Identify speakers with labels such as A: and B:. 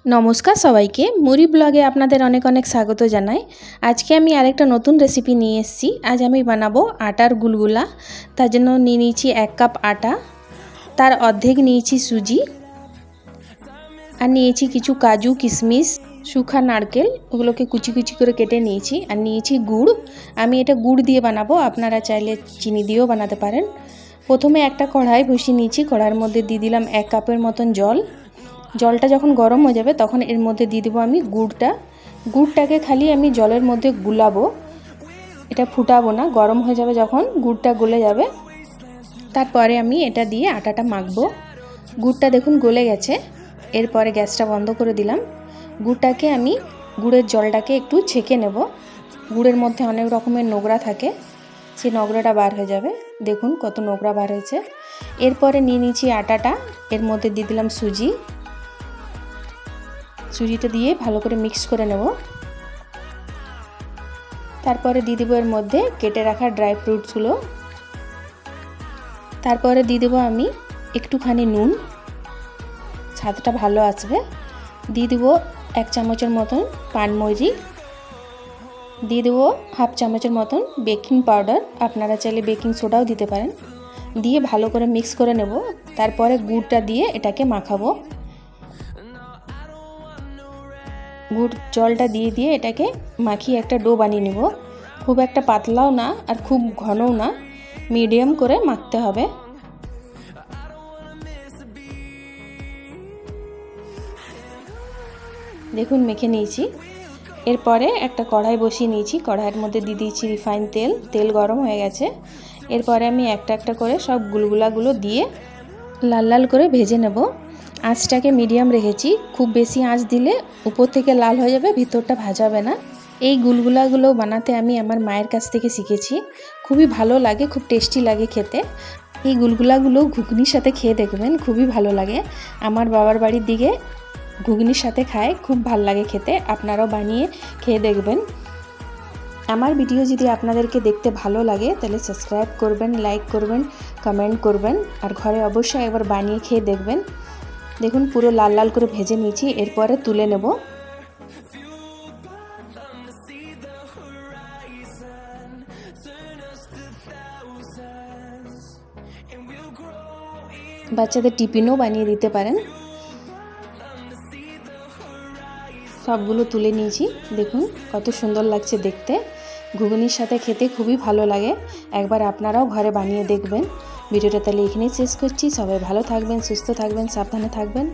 A: নমস্কার সবাইকে, মুড়ি ব্লগে আপনাদের অনেক অনেক স্বাগত জানাই। আজকে আমি আরেকটা নতুন রেসিপি নিয়ে এসেছি। আজ আমি বানাবো আটার গুলগুলা। তার জন্য নিয়ে নিয়েছি 1 কাপ আটা, তার অর্ধেক নিয়েছি সুজি, আর নিয়েছি কিছু কাজু কিশমিশ, শুকনো নারকেল, ওগুলোকে কুচি কুচি করে কেটে নিয়েছি। আর নিয়েছি গুড়। আমি এটা গুড় দিয়ে বানাবো, আপনারা চাইলে চিনি দিয়েও বানাতে পারেন। প্রথমে একটা কড়াই বসিয়ে নিয়েছি। কড়াইয়ের মধ্যে দিয়ে দিলাম 1 কাপের মতন জল। জলটা যখন গরম হয়ে যাবে তখন এর মধ্যে দিয়ে দেবো আমি গুড়টাকে খালি আমি জলের মধ্যে গুলাবো, এটা ফুটাবো না। গরম হয়ে যাবে যখন গুড়টা গলে যাবে, তারপরে আমি এটা দিয়ে আটাটা মাখবো। গুড়টা দেখুন গলে গেছে। এরপরে গ্যাসটা বন্ধ করে দিলাম। গুড়ের জলটাকে একটু ছেঁকে নেব। গুড়ের মধ্যে অনেক রকমের নোংরা থাকে, সেই নোংরাটা বার হয়ে যাবে। দেখুন কত নোংরা বার হয়েছে। এরপরে নিয়ে নিয়েছি আটাটা, এর মধ্যে দিয়ে দিলাম সুজিটা দিয়ে ভালো করে মিক্স করে নেব। তারপরে দিয়ে দেবো এর মধ্যে কেটে রাখা ড্রাই ফ্রুটসগুলো। তারপরে দিয়ে দেবো আমি একটুখানি নুন, স্বাদটা ভালো আসবে। দিয়ে দেবো 1 চামচের মতন পানমৌরি, দিয়ে দেবো 1/2 চামচের মতন বেকিং পাউডার, আপনারা চাইলে বেকিং সোডাও দিতে পারেন। দিয়ে ভালো করে মিক্স করে নেব। তারপরে গুড়টা দিয়ে এটাকে মাখাবো। গুড় জলটা দিয়ে এটাকে মাখিয়ে একটা ডো বানিয়ে নেব। খুব একটা পাতলাও না আর খুব ঘনও না, মিডিয়াম করে মাখতে হবে। দেখুন মেখে নিয়েছি। এরপরে একটা কড়াই বসিয়ে নিয়েছি। কড়াইয়ের মধ্যে দিয়ে দিয়েছি রিফাইন তেল। তেল গরম হয়ে গেছে। এরপরে আমি একটা একটা করে সব গুলগুলাগুলো দিয়ে লাল লাল করে ভেজে নেব। আঁচটাকে মিডিয়াম রেখেছি, খুব বেশি আঁচ দিলে উপর থেকে লাল হয়ে যাবে, ভিতরটা ভাজা হবে না। এই গুলগুলাগুলো বানাতে আমি আমার মায়ের কাছ থেকে শিখেছি। খুবই ভালো লাগে, খুব টেস্টি লাগে খেতে। এই গুলগুলাগুলো ঘুগনির সাথে খেয়ে দেখবেন, খুবই ভালো লাগে। আমার বাবার বাড়ির দিকে ঘুগনির সাথে খায়, খুব ভালো লাগে খেতে। আপনারাও বানিয়ে খেয়ে দেখবেন। আমার ভিডিও যদি আপনাদেরকে দেখতে ভালো লাগে তাহলে সাবস্ক্রাইব করবেন, লাইক করবেন, কমেন্ট করবেন, আর ঘরে অবশ্যই একবার বানিয়ে খেয়ে দেখবেন। দেখুন পুরো লাল লাল করে ভেজে নিয়েছি। এরপরে তুলে নেব। বাচ্চাদের টিফিনও বানিয়ে দিতে পারেন। সবগুলো তুলে নিয়েছি। দেখুন কত সুন্দর লাগছে দেখতে। ঘুগনির সাথে খেতে খুবই ভালো লাগে। একবার আপনারাও ঘরে বানিয়ে দেখবেন। ভিডিওটা তাহলে এখানেই শেষ করছি। সবাই ভালো থাকবেন, সুস্থ থাকবেন, সাবধানে থাকবেন।